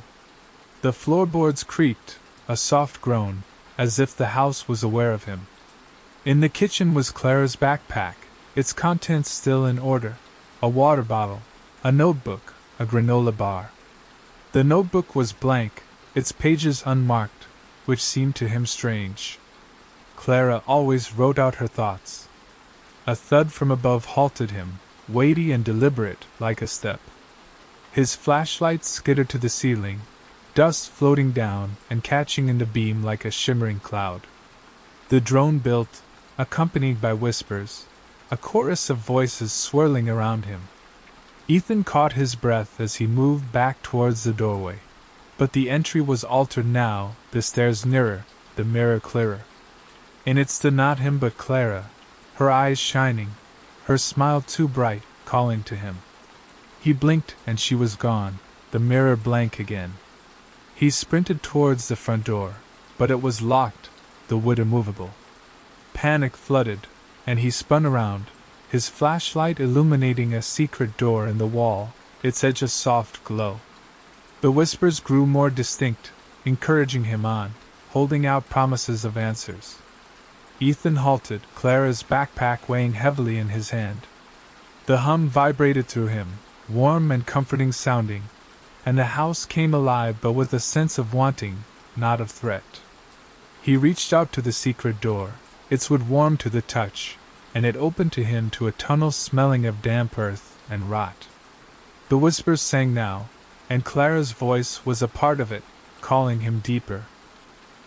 The floorboards creaked, a soft groan, as if the house was aware of him. In the kitchen was Clara's backpack, its contents still in order: a water bottle, a notebook, a granola bar. The notebook was blank, its pages unmarked, which seemed to him strange. Clara always wrote out her thoughts. A thud from above halted him, weighty and deliberate, like a step. His flashlight skittered to the ceiling, dust floating down and catching in the beam like a shimmering cloud. The drone built, accompanied by whispers, a chorus of voices swirling around him. Ethan caught his breath as he moved back towards the doorway. But the entry was altered now, the stairs nearer, the mirror clearer. In it stood not him but Clara, her eyes shining, her smile too bright, calling to him. He blinked and she was gone, the mirror blank again. He sprinted towards the front door, but it was locked, the wood immovable. Panic flooded, and he spun around, his flashlight illuminating a secret door in the wall, its edge a soft glow. The whispers grew more distinct, encouraging him on, holding out promises of answers. Ethan halted, Clara's backpack weighing heavily in his hand. The hum vibrated through him, warm and comforting sounding, and the house came alive but with a sense of wanting, not of threat. He reached out to the secret door, its wood warm to the touch, and it opened to him to a tunnel smelling of damp earth and rot. The whispers sang now, and Clara's voice was a part of it, calling him deeper.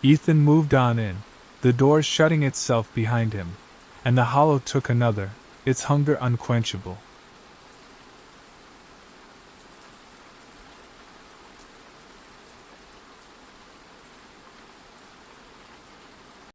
Ethan moved on in, the door shutting itself behind him, and the hollow took another, its hunger unquenchable.